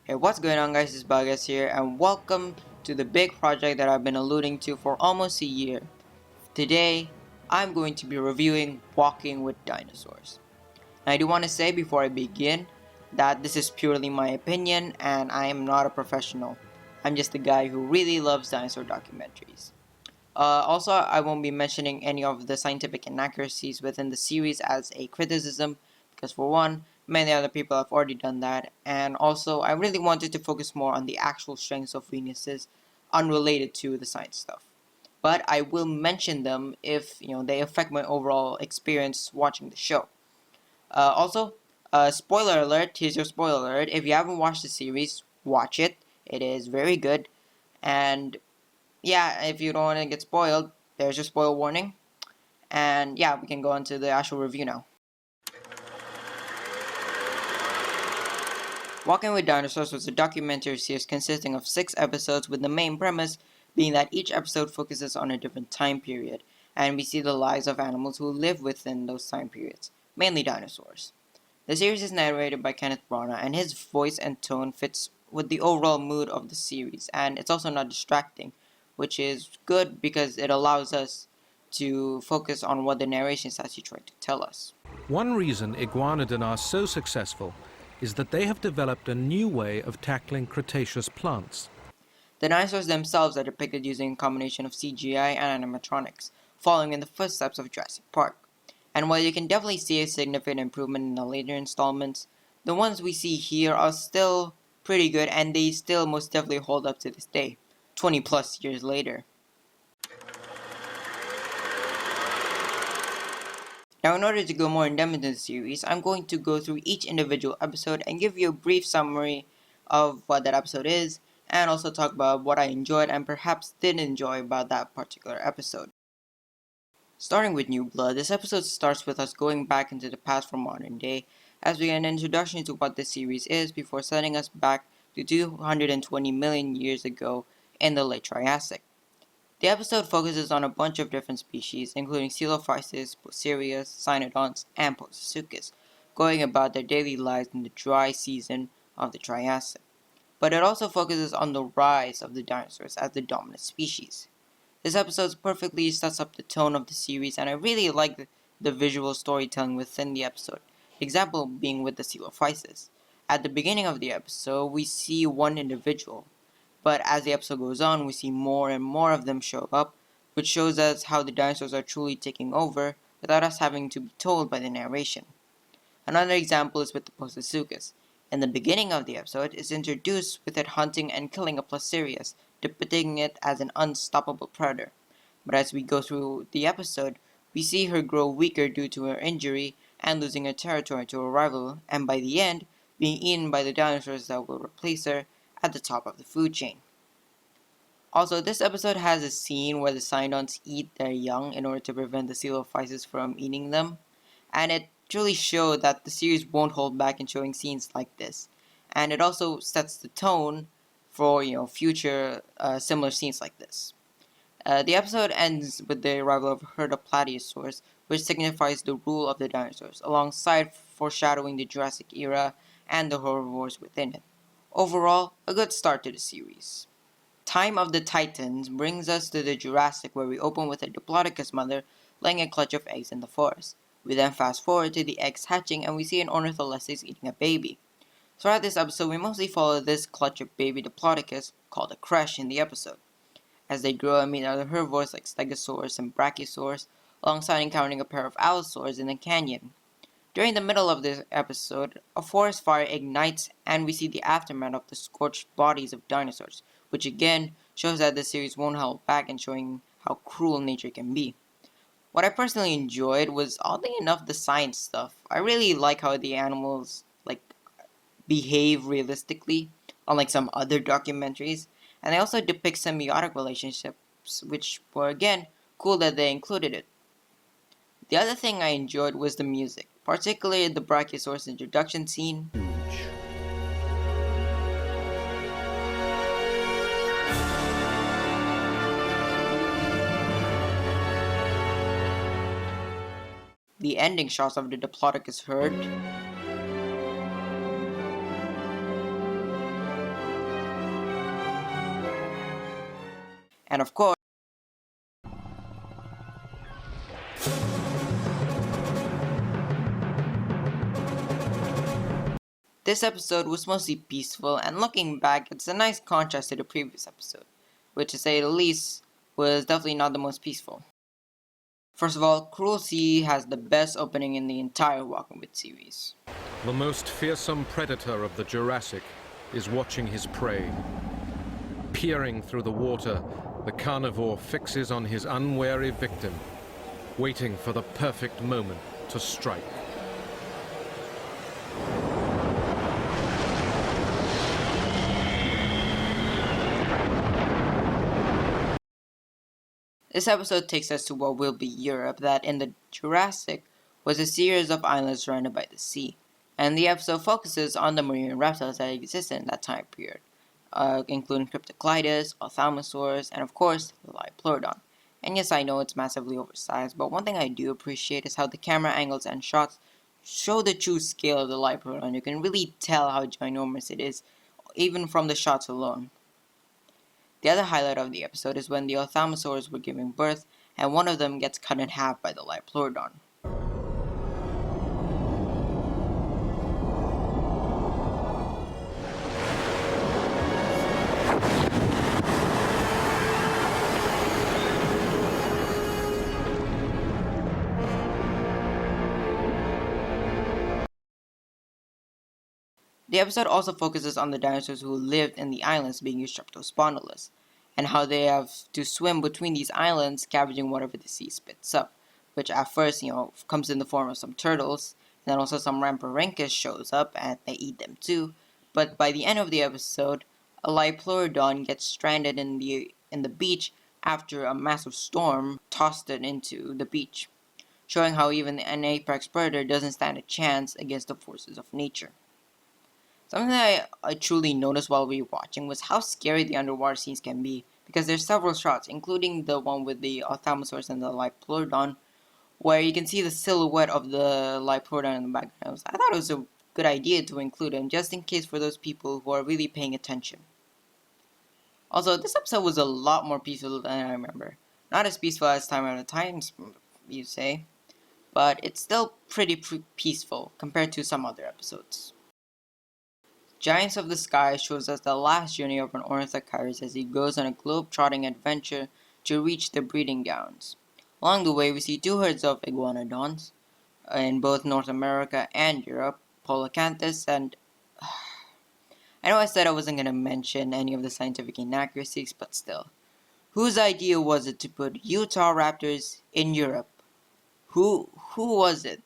Hey, what's going on guys, it's Bagas here and welcome to the big project that I've been alluding to for almost a year. Today, I'm going to be reviewing Walking with Dinosaurs. Now, I do want to say before I begin that this is purely my opinion and I am not a professional. I'm just a guy who really loves dinosaur documentaries. Also, I won't be mentioning any of the scientific inaccuracies within the series as a criticism, because for one, many other people have already done that, and also I really wanted to focus more on the actual strengths of weaknesses unrelated to the science stuff. But I will mention them if they affect my overall experience watching the show. Also, spoiler alert, here's your spoiler alert. If you haven't watched the series, watch it. It is very good. And yeah, if you don't want to get spoiled, there's your spoil warning. And yeah, we can go on to the actual review now. Walking with Dinosaurs was a documentary series consisting of 6 episodes, with the main premise being that each episode focuses on a different time period, and we see the lives of animals who live within those time periods, mainly dinosaurs. The series is narrated by Kenneth Branagh, and his voice and tone fits with the overall mood of the series, and it's also not distracting, which is good because it allows us to focus on what the narration is actually trying to tell us. One reason Iguanodon are so successful is that they have developed a new way of tackling Cretaceous plants. The dinosaurs themselves are depicted using a combination of CGI and animatronics, following in the footsteps of Jurassic Park. And while you can definitely see a significant improvement in the later installments, the ones we see here are still pretty good and they still most definitely hold up to this day, 20 plus years later. Now, in order to go more in depth into the series, I'm going to go through each individual episode and give you a brief summary of what that episode is, and also talk about what I enjoyed and perhaps didn't enjoy about that particular episode. Starting with New Blood, this episode starts with us going back into the past for modern day, as we get an introduction to what this series is before sending us back to 220 million years ago in the late Triassic. The episode focuses on a bunch of different species, including Coelophysis, Poserius, Cynodonts, and Posasaurus, going about their daily lives in the dry season of the Triassic. But it also focuses on the rise of the dinosaurs as the dominant species. This episode perfectly sets up the tone of the series, and I really like the visual storytelling within the episode. Example being with the Coelophysis. At the beginning of the episode, we see one individual, but as the episode goes on, we see more and more of them show up, which shows us how the dinosaurs are truly taking over without us having to be told by the narration. Another example is with the Posasaurus. In the beginning of the episode, it's introduced with it hunting and killing a Placerius, depicting it as an unstoppable predator. But as we go through the episode, we see her grow weaker due to her injury and losing her territory to a rival, and by the end, being eaten by the dinosaurs that will replace her at the top of the food chain. Also, this episode has a scene where the Cynodonts eat their young in order to prevent the Coelophysis from eating them, and it truly showed that the series won't hold back in showing scenes like this. And it also sets the tone for future similar scenes like this. The episode ends with the arrival of a herd of Plateosaurs, which signifies the rule of the dinosaurs, alongside foreshadowing the Jurassic era and the herbivores within it. Overall, a good start to the series. Time of the Titans brings us to the Jurassic, where we open with a Diplodocus mother laying a clutch of eggs in the forest. We then fast forward to the eggs hatching and we see an Ornitholestes eating a baby. Throughout this episode, we mostly follow this clutch of baby Diplodocus, called a creche in the episode, as they grow and meet other herbivores like Stegosaurus and Brachiosaurus, alongside encountering a pair of Allosaurs in a canyon. During the middle of this episode, a forest fire ignites and we see the aftermath of the scorched bodies of dinosaurs, which again shows that the series won't hold back in showing how cruel nature can be. What I personally enjoyed was, oddly enough, the science stuff. I really like how the animals behave realistically, unlike some other documentaries, and they also depict symbiotic relationships, which were again cool that they included it. The other thing I enjoyed was the music, particularly the Brachiosaurus introduction scene. The ending shots of the Diplodocus herd, And of course, this episode was mostly peaceful, and looking back, it's a nice contrast to the previous episode, which to say the least was definitely not the most peaceful. First of all, Cruel Sea has the best opening in the entire Walking With series. The most fearsome predator of the Jurassic is watching his prey. Peering through the water, the carnivore fixes on his unwary victim, waiting for the perfect moment to strike. This episode takes us to what will be Europe, that in the Jurassic was a series of islands surrounded by the sea, and the episode focuses on the marine reptiles that existed in that time period, including Cryptoclydus, Ophthalmosaurus, and of course, the Liopleurodon. And yes, I know it's massively oversized, but one thing I do appreciate is how the camera angles and shots show the true scale of the Liopleurodon. You can really tell how ginormous it is, even from the shots alone. The other highlight of the episode is when the Ophthalmosaurs were giving birth, and one of them gets cut in half by the Liopleurodon. The episode also focuses on the dinosaurs who lived in the islands being Streptospondylus, and how they have to swim between these islands scavenging whatever the sea spits up, which at first, comes in the form of some turtles, and then also some Rhamphorhynchus shows up and they eat them too, but by the end of the episode, a Liopleurodon gets stranded in the beach after a massive storm tossed it into the beach, showing how even an apex predator doesn't stand a chance against the forces of nature. Something that I truly noticed while we were watching was how scary the underwater scenes can be, because there's several shots, including the one with the Ophthalmosaurus and the Liopleurodon, where you can see the silhouette of the Liopleurodon in the background. I thought it was a good idea to include him, just in case for those people who are really paying attention. Also, this episode was a lot more peaceful than I remember. Not as peaceful as Time Out of Times, you say, but it's still pretty peaceful compared to some other episodes. Giants of the Sky shows us the last journey of an ornithocheirus as he goes on a globe-trotting adventure to reach the breeding grounds. Along the way, we see two herds of iguanodons in both North America and Europe, Polacanthus and... I know I said I wasn't going to mention any of the scientific inaccuracies, but still. Whose idea was it to put Utah raptors in Europe? Who was it?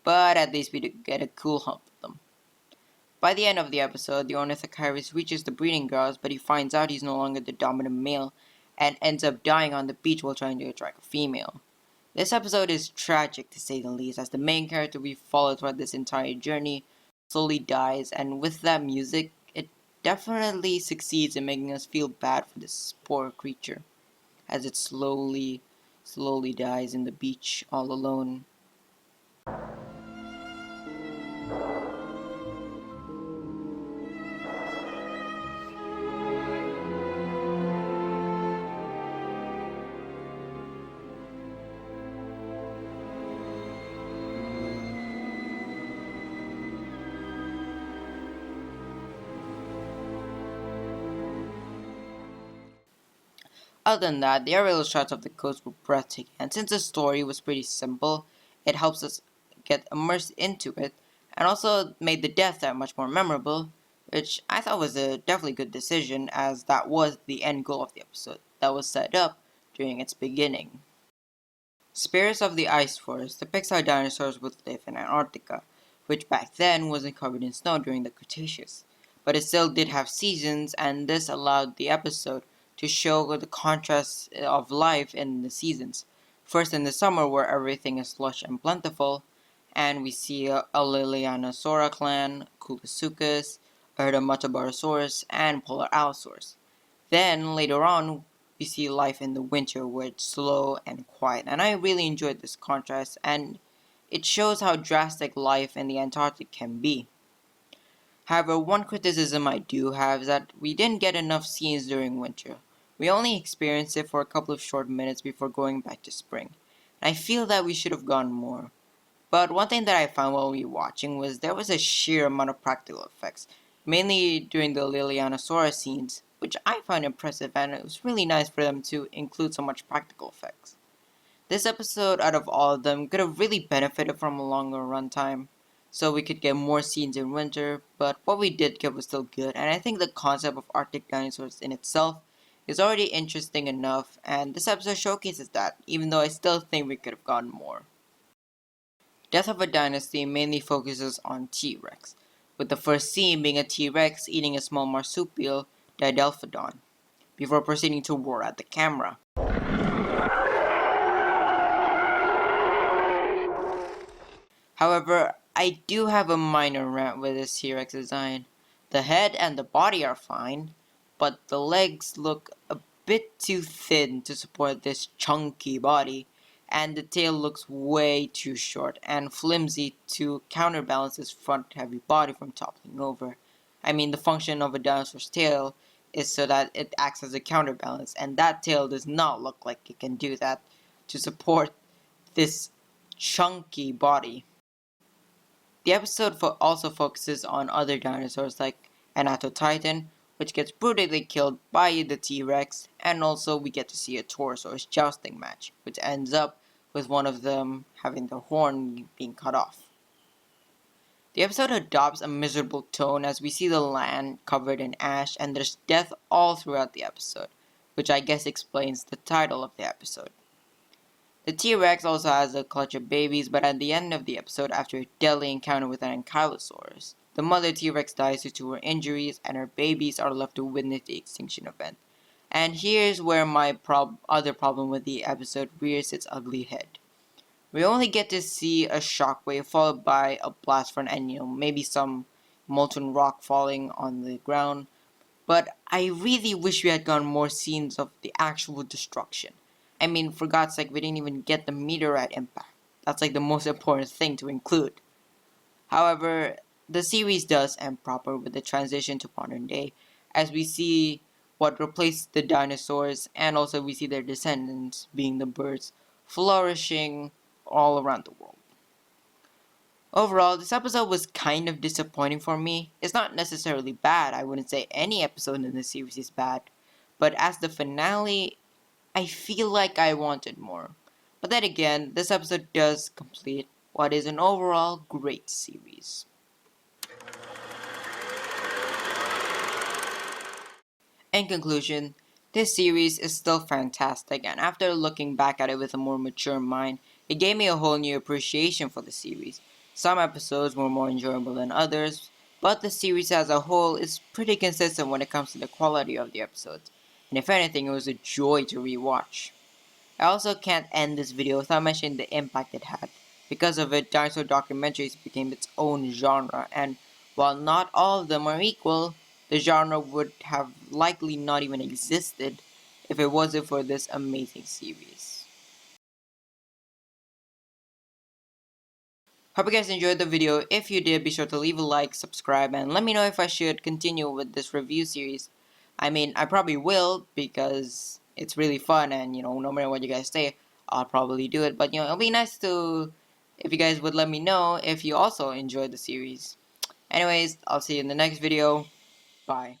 But at least we did get a cool hump of them. By the end of the episode, the ornithocheirus reaches the breeding grounds, but he finds out he's no longer the dominant male and ends up dying on the beach while trying to attract a female. This episode is tragic to say the least, as the main character we follow throughout this entire journey slowly dies, and with that music, it definitely succeeds in making us feel bad for this poor creature, as it slowly dies in the beach all alone. Other than that, the aerial shots of the coast were breathtaking, and since the story was pretty simple, it helps us get immersed into it, and also made the death that much more memorable, which I thought was a definitely good decision, as that was the end goal of the episode that was set up during its beginning. Spirits of the Ice Forest depicts how dinosaurs would live in Antarctica, which back then wasn't covered in snow during the Cretaceous, but it still did have seasons, and this allowed the episode to show the contrast of life in the seasons. First in the summer, where everything is lush and plentiful, and we see a Lilianasaura clan, Kulasuchus, Erdomatobarosaurus, and Polar Allosaurus. Then later on, we see life in the winter, where it's slow and quiet, and I really enjoyed this contrast, and it shows how drastic life in the Antarctic can be. However, one criticism I do have is that we didn't get enough scenes during winter. We only experienced it for a couple of short minutes before going back to spring. And I feel that we should have gone more. But one thing that I found while we were watching was there was a sheer amount of practical effects, mainly during the Lilianasaurus scenes, which I found impressive, and it was really nice for them to include so much practical effects. This episode, out of all of them, could have really benefited from a longer runtime, so we could get more scenes in winter, but what we did get was still good, and I think the concept of Arctic dinosaurs in itself is already interesting enough, and this episode showcases that, even though I still think we could have gotten more. Death of a Dynasty mainly focuses on T-Rex, with the first scene being a T-Rex eating a small marsupial, Didelphodon, before proceeding to roar at the camera. However, I do have a minor rant with this T-Rex design. The head and the body are fine, but the legs look a bit too thin to support this chunky body, and the tail looks way too short and flimsy to counterbalance its front heavy body from toppling over. I mean, the function of a dinosaur's tail is so that it acts as a counterbalance, and that tail does not look like it can do that to support this chunky body. The episode also focuses on other dinosaurs like Anatotitan, which gets brutally killed by the T-Rex, and also we get to see a Torosaurus jousting match, which ends up with one of them having their horn being cut off. The episode adopts a miserable tone as we see the land covered in ash and there's death all throughout the episode, which I guess explains the title of the episode. The T-Rex also has a clutch of babies, but at the end of the episode, after a deadly encounter with an Ankylosaurus, the mother T-Rex dies due to her injuries and her babies are left to witness the extinction event. And here's where my other problem with the episode rears its ugly head. We only get to see a shockwave followed by a blast from and maybe some molten rock falling on the ground, but I really wish we had gotten more scenes of the actual destruction. I mean, for God's sake, we didn't even get the meteorite impact. That's like the most important thing to include. However, the series does end proper with the transition to modern day, as we see what replaced the dinosaurs, and also we see their descendants, being the birds, flourishing all around the world. Overall, this episode was kind of disappointing for me. It's not necessarily bad, I wouldn't say any episode in the series is bad, but as the finale, I feel like I wanted more. But then again, this episode does complete what is an overall great series. In conclusion, this series is still fantastic, and after looking back at it with a more mature mind, it gave me a whole new appreciation for the series. Some episodes were more enjoyable than others, but the series as a whole is pretty consistent when it comes to the quality of the episodes, and if anything, it was a joy to rewatch. I also can't end this video without mentioning the impact it had. Because of it, dinosaur documentaries became its own genre, and while not all of them are equal, the genre would have likely not even existed if it wasn't for this amazing series. Hope you guys enjoyed the video. If you did, be sure to leave a like, subscribe, and let me know if I should continue with this review series. I mean, I probably will, because it's really fun, and no matter what you guys say, I'll probably do it. But it'll be nice to, if you guys would let me know if you also enjoyed the series. Anyways, I'll see you in the next video. Bye.